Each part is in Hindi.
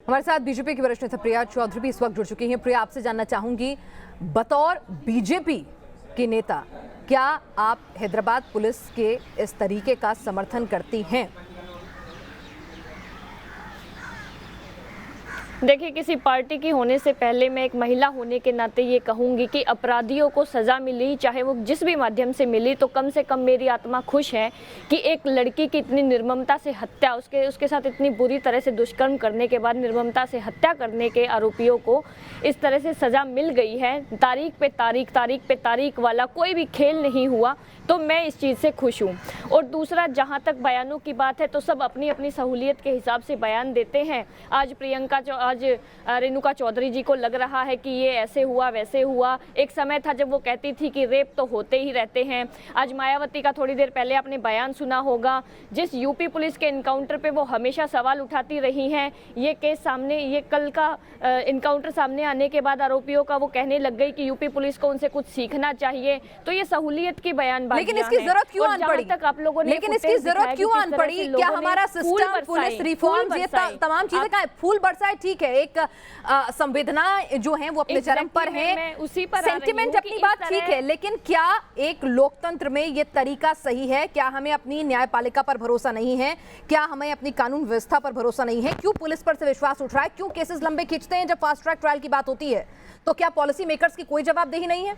हमारे साथ बीजेपी की वरिष्ठ नेता प्रिया चौधरी भी इस वक्त जुड़ चुकी हैं। प्रिया, आपसे जानना चाहूंगी, बतौर बीजेपी के नेता क्या आप हैदराबाद पुलिस के इस तरीके का समर्थन करती हैं? देखिए, किसी पार्टी की होने से पहले मैं एक महिला होने के नाते ये कहूंगी कि अपराधियों को सज़ा मिली, चाहे वो जिस भी माध्यम से मिली, तो कम से कम मेरी आत्मा खुश है कि एक लड़की की इतनी निर्ममता से हत्या, उसके साथ इतनी बुरी तरह से दुष्कर्म करने के बाद निर्ममता से हत्या करने के आरोपियों को इस तरह से सज़ा मिल गई है। तारीख पे तारीख वाला कोई भी खेल नहीं हुआ, तो मैं इस चीज़ से खुश हूँ। और दूसरा, जहाँ तक बयानों की बात है तो सब अपनी अपनी सहूलियत के हिसाब से बयान देते हैं। आज रेणुका चौधरी जी को लग रहा है कि ये ऐसे हुआ वैसे हुआ। एक समय था जब वो कहती थी कि रेप तो होते ही रहते हैं। आज मायावती का थोड़ी देर पहले आपने बयान सुना होगा, जिस यूपी पुलिस के इनकाउंटर पे वो हमेशा सवाल उठाती रही हैं। ये केस सामने, ये कल का इनकाउंटर सामने आने के बाद आरोपियों का वो कहने लग गई कि यूपी पुलिस को उनसे कुछ सीखना चाहिए। तो ये सहूलियत की बयानबाजी, लेकिन इसकी जरूरत क्यों आन पड़ी? तक आप लोगों ने, लेकिन इसकी जरूरत क्यों आन पड़ी? क्या हमारा सिस्टम, पुलिस रिफॉर्म, ये तमाम चीजें का फूल बरसाए, ठीक है, एक संवेदना जो है वो अपने चरम पर है, उसी पर सेंटिमेंट अपनी बात ठीक है, लेकिन क्या एक लोकतंत्र में ये तरीका सही है? क्या हमें अपनी न्यायपालिका पर भरोसा नहीं है? क्या हमें अपनी कानून व्यवस्था पर भरोसा नहीं है? क्यों पुलिस पर से विश्वास उठ रहा है? क्यों केसेस लंबे खींचते हैं जब फास्ट ट्रैक ट्रायल की बात होती है? तो क्या पॉलिसी मेकर्स की कोई जवाबदेही नहीं है?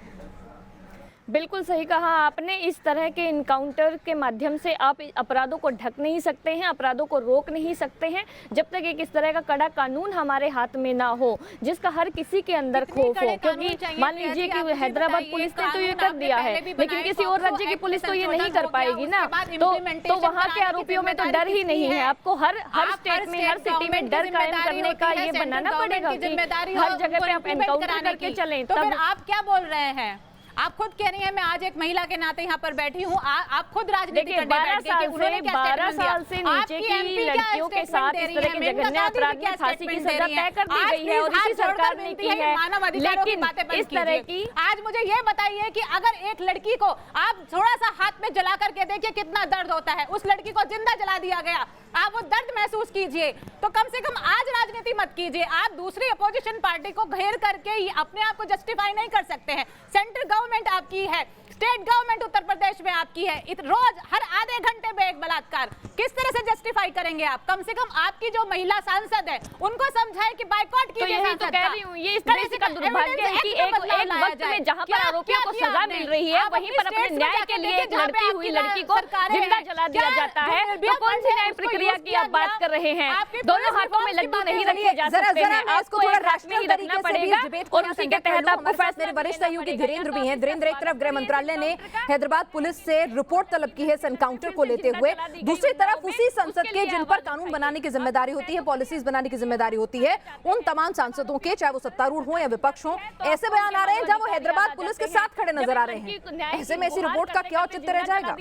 बिल्कुल सही कहा आपने। इस तरह के इनकाउंटर के माध्यम से आप अपराधों को ढक नहीं सकते हैं, अपराधों को रोक नहीं सकते हैं, जब तक एक इस तरह का कड़ा कानून हमारे हाथ में ना हो जिसका हर किसी के अंदर खौफ हो। क्योंकि मान लीजिए कि हैदराबाद पुलिस ने तो ये कर दिया है, लेकिन किसी और राज्य की पुलिस तो ये नहीं कर पाएगी ना। तो वहाँ के आरोपियों में तो डर ही नहीं है। आपको हर स्टेट में, हर सिटी में डर कायम करने का ये बनाना पड़ेगा कि हर जगह पे आप एनकाउंटर करके चलें। तब आप क्या बोल रहे हैं? आप खुद कह रही हैं मैं आज एक महिला के नाते यहाँ पर बैठी हूँ, आप खुद राजनीति करने बैठ गई कि उन्होंने क्या 12 साल से नीचे की लड़कियों के साथ इस तरह के जघन्य अपराध में फांसी की सजा तय कर दी गई है और इसी सरकार ने की है। लेकिन इस तरह की, आज मुझे ये बताइए कि अगर एक लड़की को आप थोड़ा सा हाथ में जला करके देखिए कितना दर्द होता है। उस लड़की को जिंदा जला दिया गया, आप वो दर्द महसूस कीजिए। तो कम से कम आज राजनीति मत कीजिए। आप दूसरी अपोजिशन पार्टी को घेर करके अपने आप को जस्टिफाई नहीं कर सकते हैं। सेंट्रल गवर्नमेंट आपकी है, स्टेट गवर्नमेंट उत्तर प्रदेश में आपकी है, रोज हर आधे घंटे में एक बलात्कार, किस तरह से जस्टिफाई करेंगे आप? कम से कम आपकी जो महिला सांसद है उनको समझाएं कि बाइकॉट कीजिए। तो यही तो कह रही हूँ, ये इस देश का दुर्भाग्य है कि एक वक्त में जहाँ पर आरोपियों को सजा मिल रही है, वहीं पर अपने न्याय के लिए एक लड़ती हुई लड़की को जिंदा जला दिया जाता है। तो कौन सी न्याय प्रक्रिया की आप बात कर रहे हैं? दोनों हाथों में लड्डू नहीं रखे जा सकते हैं, आपको एक हाथ में ही रखना पड़ेगा और उसी के तहत आपको फैसले। वरिष्ठ सहयोगी धीरेन्द्र भी हैं। धीरेन्द्र, एक तरफ गृह मंत्रालय ने हैदराबाद पुलिस से रिपोर्ट तलब की है इस एनकाउंटर को लेते हुए, दूसरी तरफ उसी संसद के जिन पर कानून बनाने की जिम्मेदारी होती है, पॉलिसीज बनाने की जिम्मेदारी होती है, उन तमाम सांसदों के, चाहे वो सत्तारूढ़ हो या विपक्ष हो, ऐसे बयान आ रहे हैं जब वो हैदराबाद पुलिस के साथ खड़े नजर आ रहे हैं। ऐसे में ऐसी रिपोर्ट का क्या औचित्य रह जाएगा?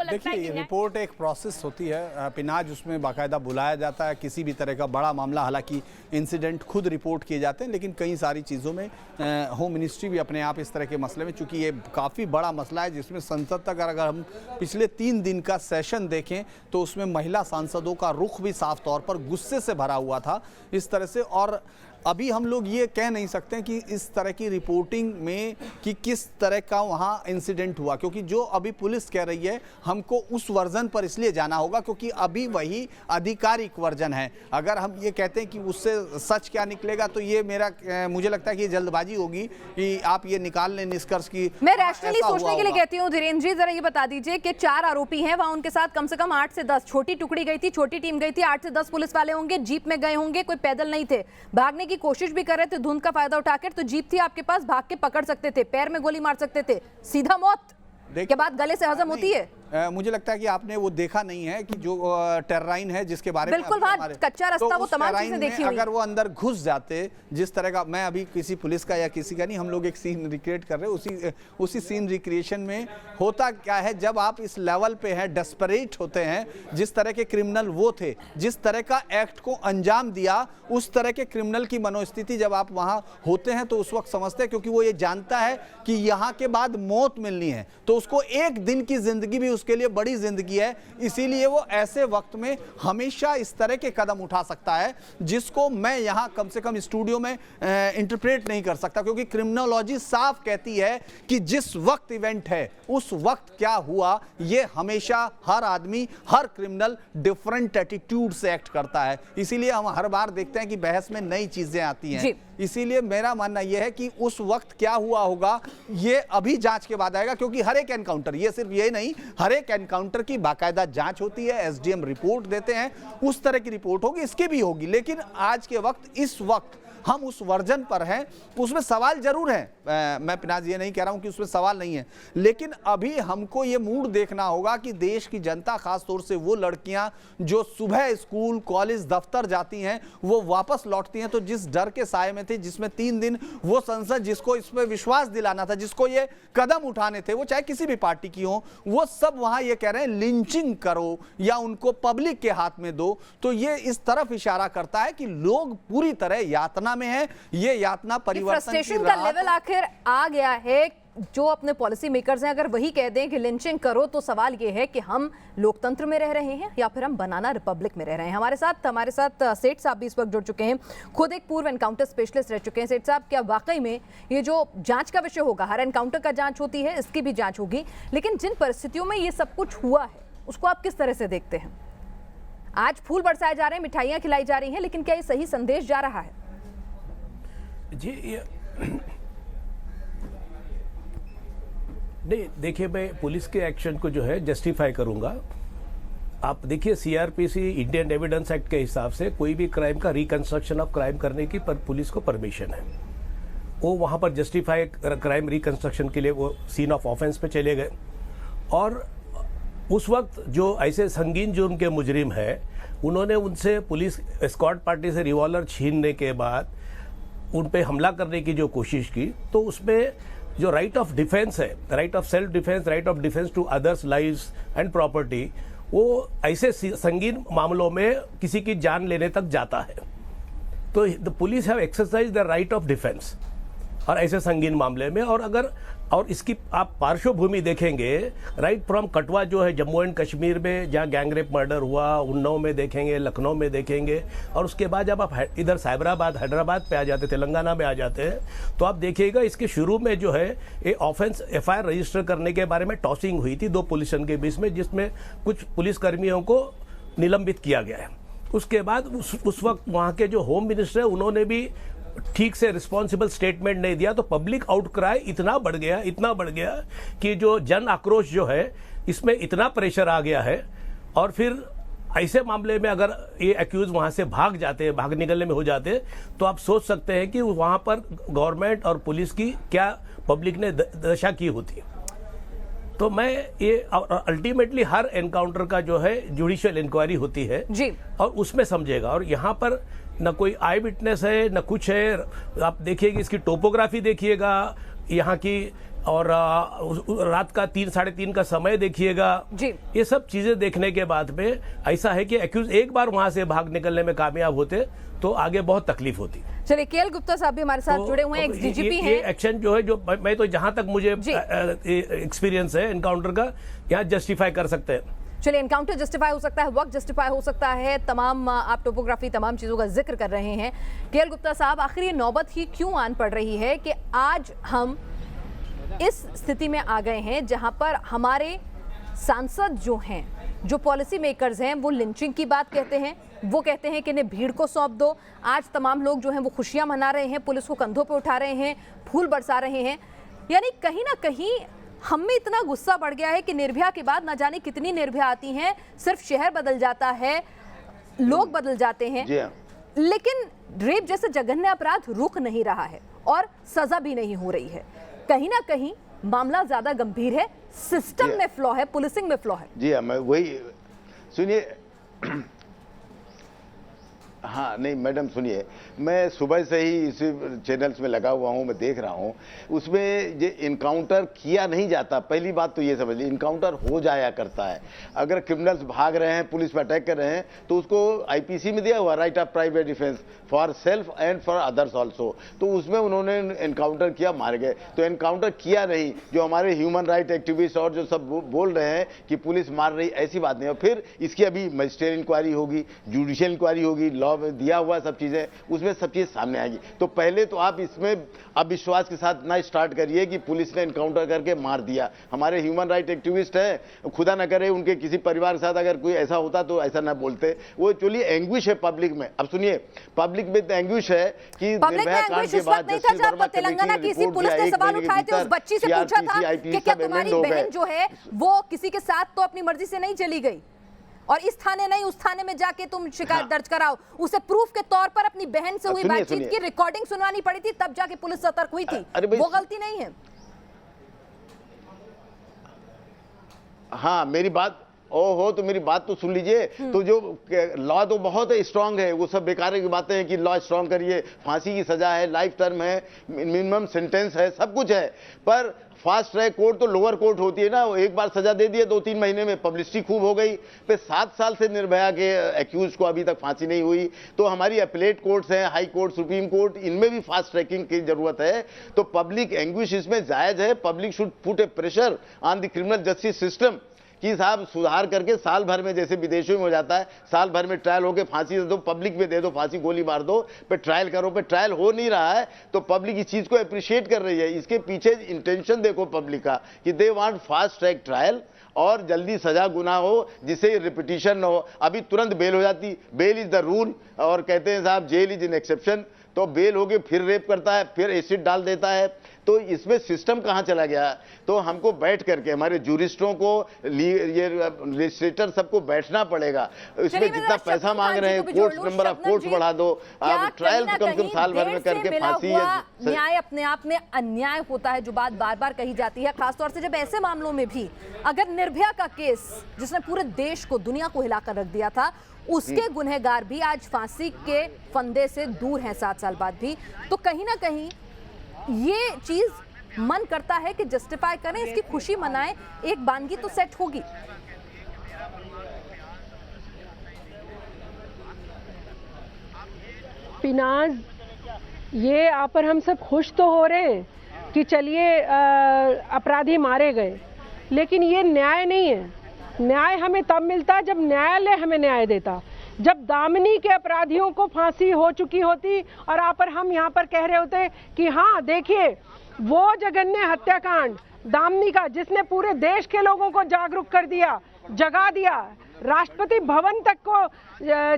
देखिए, रिपोर्ट एक प्रोसेस होती है पिनाज, उसमें बाकायदा बुलाया जाता है किसी भी तरह का बड़ा मामला। हालांकि इंसिडेंट खुद रिपोर्ट किए जाते हैं, लेकिन कई सारी चीज़ों में होम मिनिस्ट्री भी अपने आप इस तरह के मसले में, चूंकि ये काफ़ी बड़ा मसला है जिसमें संसद तक अगर हम पिछले 3 दिन का सेशन देखें तो उसमें महिला सांसदों का रुख भी साफ तौर पर गुस्से से भरा हुआ था इस तरह से। और अभी हम लोग ये कह नहीं सकते कि इस तरह की रिपोर्टिंग में कि किस तरह का वहाँ इंसिडेंट हुआ, क्योंकि जो अभी पुलिस कह रही है हमको उस वर्जन पर इसलिए जाना होगा क्योंकि अभी वही आधिकारिक वर्जन है। अगर हम ये कहते हैं कि उससे सच क्या निकलेगा तो ये मुझे लगता है कि ये जल्दबाजी होगी कि आप ये निकाल लें निष्कर्ष की। मैं रैशनली सोचने के लिए कहती हूँ। धीरेन्द्र जी, जरा ये बता दीजिए कि 4 आरोपी हैं, वहाँ उनके साथ कम से कम 8 से 10 छोटी टुकड़ी गई थी, छोटी टीम गई थी, 8 से 10 पुलिस वाले होंगे, जीप में गए होंगे, कोई पैदल नहीं थे, भागने की कोशिश भी कर रहे थे धुंध का फायदा उठाकर, तो जीप थी आपके पास, भाग के पकड़ सकते थे, पैर में गोली मार सकते थे, सीधा मौत के बाद गले से हजम होती है। मुझे लगता है कि आपने वो देखा नहीं है कि जो टेर्राइन है जिसके बारे में बिल्कुल वहाँ कच्चा रास्ता, वो तमाम चीजें देखी हुई। अगर वो अंदर घुस जाते, जिस तरह का, मैं अभी किसी पुलिस का या किसी का नहीं, हम लोग एक सीन रिक्रिएट कर रहे हैं, उसी सीन रिक्रिएशन में होता क्या है जब आप इस लेवल पे हैं, डेस्परेट होते हैं, जिस तरह के क्रिमिनल वो थे, जिस तरह का एक्ट को अंजाम दिया, उस तरह के क्रिमिनल की मनोस्थिति जब आप वहाँ होते हैं तो उस वक्त समझते हैं, क्योंकि वो ये जानता है कि यहाँ के बाद मौत मिलनी है, तो उसको एक दिन की जिंदगी भी उसके लिए बड़ी जिंदगी है, इसीलिए वो ऐसे वक्त में हमेशा इस तरह के कदम उठा सकता है जिसको मैं यहाँ कम से कम स्टूडियो में इंटरप्रेट नहीं कर सकता, क्योंकि क्रिमिनोलॉजी साफ कहती है कि जिस वक्त इवेंट है उस वक्त क्या हुआ, ये हमेशा हर आदमी, हर क्रिमिनल डिफरेंट एटीट्यूड से एक्ट करता है। इसीलिए हम हर बार देखते हैं कि बहस में नई चीजें आती हैं। इसीलिए मेरा मानना यह है कि उस वक्त क्या हुआ होगा ये अभी जांच के बाद आएगा, क्योंकि हर एक एनकाउंटर, ये सिर्फ ये नहीं, हर एक एनकाउंटर की बाकायदा जांच होती है, एसडीएम रिपोर्ट देते हैं, उस तरह की रिपोर्ट होगी, इसकी भी होगी। लेकिन आज के वक्त, इस वक्त हम उस वर्जन पर हैं, उसमें सवाल जरूर है, मैं पिनाज ये नहीं कह रहा हूं कि उसमें सवाल नहीं है, लेकिन अभी हमको ये मूड देखना होगा कि देश की जनता, खास तौर से वो लड़कियां जो सुबह स्कूल, कॉलेज, दफ्तर जाती हैं, वो वापस लौटती हैं तो जिस डर के साए में थे, जिसमें 3 दिन वो संसद जिसको इस पर विश्वास दिलाना था, जिसको ये कदम उठाने थे, वो चाहे किसी भी पार्टी की हो, वो सब वहां ये कह रहे हैं लिंचिंग करो या उनको पब्लिक के हाथ में दो, तो ये इस तरफ इशारा करता है कि लोग पूरी तरह यातना में है। ये यातना परिवर्तन की फ्रस्ट्रेशन का लेवल आखिर आ गया है। जो अपने पॉलिसी मेकर्स हैं, अगर वही कह दें कि लिंचिंग करो, तो सवाल ये है कि हम लोकतंत्र में रह रहे हैं या फिर हम बनाना रिपब्लिक में रह रहे हैं। हमारे साथ सेठ साहब भी इस वक्त जुड़ चुके हैं, खुद एक पूर्व एनकाउंटर स्पेशलिस्ट रह चुके हैं। सेठ साहब, क्या वाकई में ये जो जांच का विषय होगा, हर एनकाउंटर का जांच होती है, इसकी भी जांच होगी, लेकिन जिन परिस्थितियों में ये सब कुछ हुआ है उसको आप किस तरह से देखते हैं? आज फूल बरसाए जा रहे हैं, मिठाइयां खिलाई जा रही हैं, लेकिन क्या ये सही संदेश जा रहा है? जी नहीं, देखिए, मैं पुलिस के एक्शन को जो है जस्टिफाई करूंगा। आप देखिए, सीआरपीसी इंडियन एविडेंस एक्ट के हिसाब से कोई भी क्राइम का रिकंस्ट्रक्शन ऑफ क्राइम करने की पुलिस को परमिशन है। वो वहां पर जस्टिफाई क्राइम रिकंस्ट्रक्शन के लिए वो सीन ऑफ ऑफेंस पे चले गए, और उस वक्त जो ऐसे संगीन जुर्म के मुजरिम है, उन्होंने उनसे पुलिस एस्कॉर्ट पार्टी से रिवॉल्वर छीनने के बाद उन पे हमला करने की जो कोशिश की, तो उसमें जो राइट ऑफ डिफेंस है, right of self defence, right of defence to others lives and property, वो ऐसे संगीन मामलों में किसी की जान लेने तक जाता है। तो the police have exercise the right of defence और ऐसे संगीन मामले में। और इसकी आप पार्श्वभूमि देखेंगे, राइट फ्रॉम कटवा जो है जम्मू एंड कश्मीर में, जहाँ गैंगरेप मर्डर हुआ, उन्नाव में देखेंगे, लखनऊ में देखेंगे, और उसके बाद जब आप इधर साइबराबाद, हैदराबाद पे आ जाते, तेलंगाना में आ जाते हैं, तो आप देखिएगा इसके शुरू में जो है ये ऑफेंस एफआईआर रजिस्टर करने के बारे में टॉसिंग हुई थी 2 पुलिस के बीच में, जिसमें कुछ पुलिसकर्मियों को निलंबित किया गया है। उसके बाद उस वक्त वहाँ के जो होम मिनिस्टर है, उन्होंने भी ठीक से रिस्पॉन्सिबल स्टेटमेंट नहीं दिया, तो पब्लिक आउटक्राई इतना बढ़ गया कि जो जन आक्रोश जो है, इसमें इतना प्रेशर आ गया है। और फिर ऐसे मामले में अगर ये एक्यूज वहां से भाग निकलने में हो जाते, तो आप सोच सकते हैं कि वहां पर गवर्नमेंट और पुलिस की क्या पब्लिक ने दशा की होती। तो मैं ये अल्टीमेटली हर एनकाउंटर का जो है जुडिशियल इंक्वायरी होती है जी, और उसमें समझेगा। और यहाँ पर न कोई आई विटनेस है, न कुछ है। आप देखिएगा, इसकी टोपोग्राफी देखिएगा यहाँ की, और रात का 3 साढ़े 3 का समय देखिएगा जी। ये सब चीजें देखने के बाद में ऐसा है कि एक्यूज एक बार वहां से भाग निकलने में कामयाब होते तो आगे बहुत तकलीफ होती। चलिए, केएल गुप्ता साहब भी हमारे साथ जुड़े हुए हैं, एक्स-डीजीपी हैं। ये एक्शन जो है, जो मैं तो जहां तक मुझे एक्सपीरियंस है एनकाउंटर का, यहाँ जस्टिफाई कर सकते हैं। चलिए, एनकाउंटर जस्टिफाई हो सकता है, वक्त जस्टिफाई हो सकता है, तमाम आप टोपोग्राफी, तमाम चीज़ों का जिक्र कर रहे हैं। केएल गुप्ता साहब, आखिर ये नौबत ही क्यों आन पड़ रही है कि आज हम इस स्थिति में आ गए हैं जहां पर हमारे सांसद जो हैं, जो पॉलिसी मेकर्स हैं, वो लिंचिंग की बात कहते हैं, वो कहते हैं कि इन्हें भीड़ को सौंप दो। आज तमाम लोग जो हैं वो खुशियां मना रहे हैं, पुलिस को कंधों पे उठा रहे हैं, फूल बरसा रहे हैं। यानी कहीं ना कहीं हम में इतना गुस्सा बढ़ गया है कि निर्भया के बाद ना जाने कितनी निर्भया आती हैं, सिर्फ शहर बदल जाता है, लोग बदल जाते हैं, लेकिन रेप जैसे जघन्य अपराध रुक नहीं रहा है और सजा भी नहीं हो रही है। कहीं ना कहीं मामला ज्यादा गंभीर है, सिस्टम में फ्लॉ है, पुलिसिंग में फ्लॉ है। जी हाँ, मैं वही सुनिए, हाँ नहीं मैडम सुनिए, मैं सुबह से ही इसी चैनल्स में लगा हुआ हूँ, मैं देख रहा हूँ उसमें ये इनकाउंटर किया नहीं जाता। पहली बात तो ये समझ लीजिए, इनकाउंटर हो जाया करता है। अगर क्रिमिनल्स भाग रहे हैं, पुलिस पर अटैक कर रहे हैं, तो उसको आईपीसी में दिया हुआ right of private defence for self and for others also, तो उसमें उन्होंने इनकाउंटर किया, मार गए। तो इनकाउंटर किया नहीं, जो हमारे ह्यूमन राइट एक्टिविस्ट और जो सब बोल रहे हैं कि पुलिस मार रही, ऐसी बात नहीं है। फिर इसकी अभी मजिस्ट्रेट इंक्वायरी होगी, जुडिशियल इंक्वायरी होगी, लॉ में दिया हुआ सब चीजें, उसमें सब चीज सामने आएगी। तो पहले तो आप इसमें अविश्वास के साथ ना स्टार्ट करिए कि पुलिस ने इनकाउंटर करके मार दिया। हमारे ह्यूमन राइट एक्टिविस्ट हैं, खुदा न करे उनके किसी परिवार के साथ अगर कोई ऐसा होता तो ऐसा ना बोलते। वो एक्चुअली एंग्विश है पब्लिक में। अब सुनिए, पब्लिक में एंग्विश है कि निर्भया कांड के बाद जस्टिस वर्मा तेलंगाना की किसी पुलिस ने सवाल उठाए थे, उस बच्ची से पूछा था कि क्या तुम्हारी बहन जो है वो किसी के साथ तो अपनी मर्जी से नहीं चली गई और इस थाने नहीं उस थाने में जाके तुम शिकायत दर्ज कराओ। उसे प्रूफ के तौर पर अपनी बहन से हुई बातचीत की रिकॉर्डिंग सुनवानी पड़ी थी, तब जाके पुलिस सतर्क हुई थी। वो गलती नहीं है। हाँ मेरी बात ओहो, तो मेरी बात तो सुन लीजिए। तो जो लॉ तो बहुत स्ट्रांग है, वो सब बेकार की बातें हैं कि लॉ स्ट्रांग करिए, फांसी की सजा है, लाइफ टर्म है, मिनिमम सेंटेंस है, सब कुछ है। पर फास्ट ट्रैक कोर्ट तो लोअर कोर्ट होती है ना, वो एक बार सजा दे दिए 2-3 महीने में, पब्लिसिटी खूब हो गई। फिर 7 साल से निर्भया के एक्यूज को अभी तक फांसी नहीं हुई। तो हमारी अपीलेट कोर्ट्स हैं, हाई कोर्ट, सुप्रीम कोर्ट, इनमें भी फास्ट ट्रैकिंग की जरूरत है। तो पब्लिक एंग्विश इसमें जायज है। Public should put A pressure on the criminal justice system कि साहब सुधार करके साल भर में, जैसे विदेशों में हो जाता है, साल भर में ट्रायल होके फांसी दे दो, पब्लिक में दे दो फांसी, गोली मार दो, पे ट्रायल करो। पे ट्रायल हो नहीं रहा है तो पब्लिक इस चीज को अप्रिशिएट कर रही है। इसके पीछे इंटेंशन देखो पब्लिक का कि they want fast track trial और जल्दी सजा गुना हो, जिससे रिपीटिशन न हो। अभी तुरंत बेल हो जाती, बेल इज द रूल, और कहते हैं साहब जेल इज इन एक्सेप्शन। तो बेल हो गई, फिर रेप करता है, फिर एसिड डाल देता है। तो इसमें सिस्टम कहाँ चला गया? तो हमको बैठ करके हमारे जूरिस्टों को, ये लेजिस्लेटर सबको बैठना पड़ेगा। इसमें जितना पैसा मांग रहे हैं, कोर्ट नंबर ऑफ कोर्ट्स बढ़ा दो, अब ट्रायल कम से कम साल भर में करके फांसी। न्याय अपने आप में अन्याय होता है, जो बात बार बार कही जाती है, खासतौर से जब ऐसे मामलों में भी अगर निर्भया का केस जिसने पूरे देश को, दुनिया को हिलाकर रख दिया था, उसके गुनहगार भी आज फांसी के फंदे से दूर हैं 7 साल बाद भी, तो कहीं ना कहीं ये चीज मन करता है कि जस्टिफाई करें, इसकी खुशी मनाएं, एक वानगी तो सेट होगी। पिनाज, ये आप पर हम सब खुश तो हो रहे हैं कि चलिए अपराधी मारे गए, लेकिन ये न्याय नहीं है। न्याय हमें तब मिलता जब न्यायालय हमें न्याय देता, जब दामिनी के अपराधियों को फांसी हो चुकी होती और आप पर हम यहाँ पर कह रहे होते कि हाँ देखिए वो जघन्य हत्याकांड दामिनी का, जिसने पूरे देश के लोगों को जागरूक कर दिया, जगा दिया, राष्ट्रपति भवन तक को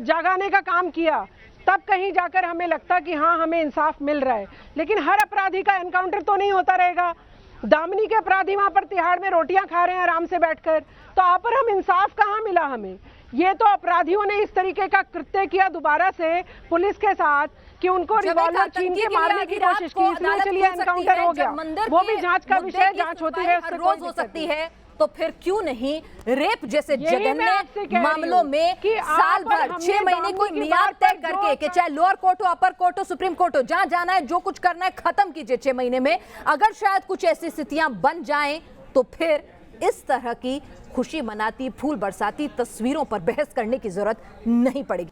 जगाने का काम किया, तब कहीं जाकर हमें लगता कि हाँ हमें इंसाफ मिल रहा है। लेकिन हर अपराधी का एनकाउंटर तो नहीं होता रहेगा। दामिनी के अपराधी वहां पर तिहाड़ में रोटियां खा रहे हैं आराम से बैठकर, तो आप पर हम इंसाफ कहाँ मिला हमें? ये तो अपराधियों ने इस तरीके का कृत्य किया दोबारा से पुलिस के साथ कि उनको रिवॉल्वर छीन के मारने की कोशिश की, इसलिए चलिए एनकाउंटर हो गया, वो भी जांच का विषय, जांच होती है, हर रोज हो सकती है। तो फिर क्यों नहीं रेप जैसे जघन्य मामलों में साल भर 6 महीने कोई मियाद तय करके कि चाहे लोअर कोर्ट हो, अपर कोर्ट हो, सुप्रीम कोर्ट हो, जहां जाना है, जो कुछ करना है खत्म कीजिए 6 महीने में। अगर शायद कुछ ऐसी स्थितियां बन जाएं तो फिर इस तरह की खुशी मनाती, फूल बरसाती तस्वीरों पर बहस करने की जरूरत नहीं पड़ेगी।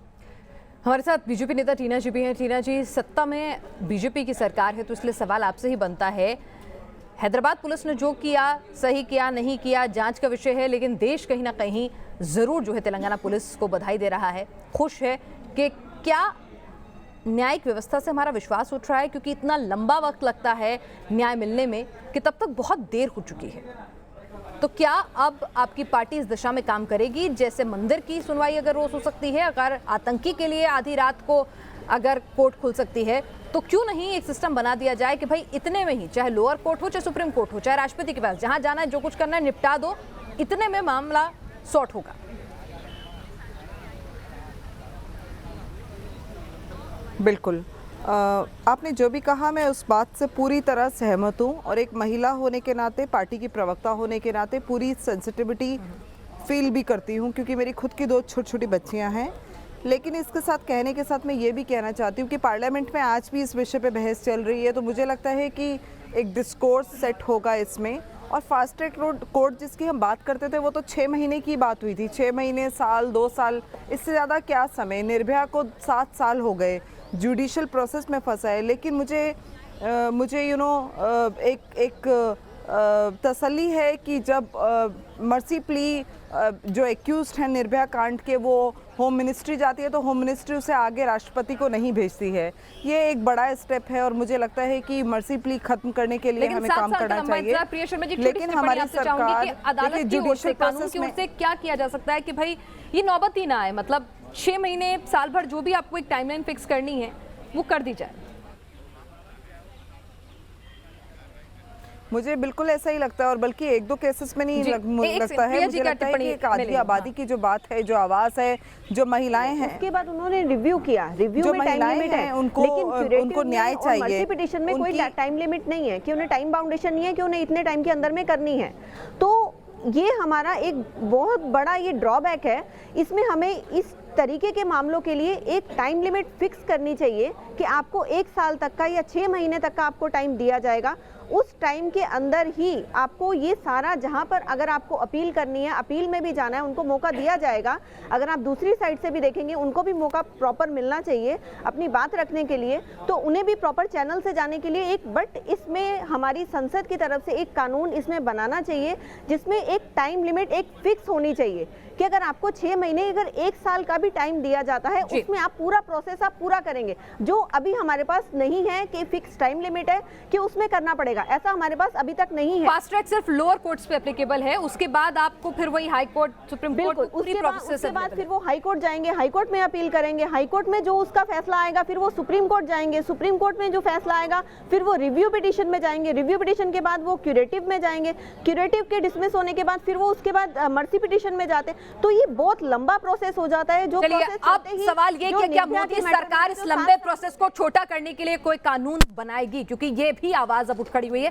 हमारे साथ बीजेपी नेता टीना जी भी हैं। टीना जी, सत्ता में बीजेपी की सरकार है, तो इसलिए सवाल आपसे ही बनता है, हैदराबाद पुलिस ने जो किया, सही किया, नहीं किया, जांच का विषय है, लेकिन देश कहीं ना कहीं जरूर जो है तेलंगाना पुलिस को बधाई दे रहा है, खुश है कि क्या न्यायिक व्यवस्था से हमारा विश्वास उठ रहा है, क्योंकि इतना लंबा वक्त लगता है न्याय मिलने में कि तब तक बहुत देर हो चुकी है। तो क्या अब आपकी पार्टी इस दिशा में काम करेगी? जैसे मंदिर की सुनवाई अगर रोज हो सकती है, अगर आतंकी के लिए आधी रात को अगर कोर्ट खुल सकती है, तो क्यों नहीं एक सिस्टम बना दिया जाए कि भाई इतने में ही, चाहे लोअर कोर्ट हो, चाहे सुप्रीम कोर्ट हो, चाहे राष्ट्रपति के पास, जहां जाना है, जो कुछ करना है निपटा दो, इतने में मामला सॉर्ट होगा। बिल्कुल, आपने जो भी कहा मैं उस बात से पूरी तरह सहमत हूँ, और एक महिला होने के नाते, पार्टी की प्रवक्ता होने के नाते पूरी सेंसिटिविटी फील भी करती हूँ, क्योंकि मेरी खुद की 2 छोटी छोटी बच्चियाँ हैं लेकिन इसके साथ कहने के साथ मैं ये भी कहना चाहती हूँ कि पार्लियामेंट में आज भी इस विषय पे बहस चल रही है, तो मुझे लगता है कि एक डिस्कोर्स सेट होगा इसमें। और फास्ट ट्रैक कोर्ट जिसकी हम बात करते थे वो तो 6 महीने की बात हुई थी, 6 महीने, साल, 2 साल, इससे ज़्यादा क्या समय। निर्भया को 7 साल हो गए जुडिशल प्रोसेस में फंसा है। लेकिन मुझे एक तसल्ली है कि जब मर्सी प्ली जो एक्यूज्ड हैं निर्भया कांड के वो होम मिनिस्ट्री जाती है तो होम मिनिस्ट्री उसे आगे राष्ट्रपति को नहीं भेजती है। ये एक बड़ा स्टेप है और मुझे लगता है कि मर्सी प्ली खत्म करने के लिए हमें काम करना चाहिए। लेकिन हमारी सरकार अदालत की ओर से, कानून की ओर से क्या किया जा सकता है कि भाई ये नौबत ही ना आए, मतलब 6 महीने, साल भर, जो भी आपको एक टाइमलाइन फिक्स करनी है वो कर दी जाए। मुझे बिल्कुल ऐसा ही लगता है और बल्कि 1-2 केसेस में नहीं लगता है। मुझे लगता है कि एक आधी आबादी की जो बात है, जो आवाज है, जो महिलाएं हैं, उसके बाद उन्होंने रिव्यू किया, रिव्यू में टाइम लिमिट है, उनको न्याय चाहिए। मल्टी पिटीशन में कोई टाइम लिमिट नहीं है कि उन्हें टाइम बाउंडेशन नहीं है कि उन्हें इतने टाइम के अंदर में करनी है। तो ये हमारा एक बहुत बड़ा ये ड्रॉबैक है। इसमें हमें इस तरीके के मामलों के लिए एक टाइम लिमिट फिक्स करनी चाहिए कि आपको 1 साल तक का या 6 महीने तक का आपको टाइम दिया जाएगा। उस टाइम के अंदर ही आपको ये सारा, जहां पर अगर आपको अपील करनी है, अपील में भी जाना है, उनको मौका दिया जाएगा। अगर आप दूसरी साइड से भी देखेंगे, उनको भी मौका प्रॉपर मिलना चाहिए अपनी बात रखने के लिए, तो उन्हें भी प्रॉपर चैनल से जाने के लिए बट इसमें हमारी संसद की तरफ से एक कानून इसमें बनाना चाहिए जिसमें एक टाइम लिमिट एक फिक्स होनी चाहिए कि अगर आपको 6 महीने, अगर 1 साल का भी टाइम दिया जाता है, उसमें आप पूरा प्रोसेस आप पूरा करेंगे। जो अभी हमारे पास नहीं है कि फिक्स टाइम लिमिट है कि उसमें करना पड़ेगा, ऐसा हमारे पास अभी तक नहीं है। फास्ट ट्रैक सिर्फ लोअर कोर्ट्स पे एप्लीकेबल है, उसके बाद आपको फिर वही हाई कोर्ट, सुप्रीम कोर्ट, उसके बाद फिर वो हाई कोर्ट जाएंगे, हाई कोर्ट में अपील करेंगे, हाई कोर्ट में जो उसका फैसला आएगा फिर वो सुप्रीम कोर्ट जाएंगे, सुप्रीम कोर्ट में जो फैसला आएगा फिर वो रिव्यू पिटीशन में जाएंगे, रिव्यू पिटीशन के बाद वो क्यूरेटिव में जाएंगे, क्यूरेटिव के डिसमिस होने के बाद फिर वो उसके बाद मर्सी पिटीशन में जाते हैं। तो ये बहुत लंबा प्रोसेस हो जाता है। जो अब सवाल ये कि क्या मोदी सरकार इस लंबे प्रोसेस को छोटा करने के लिए कोई कानून बनाएगी, क्योंकि ये भी आवाज अब उठ खड़ी हुई है।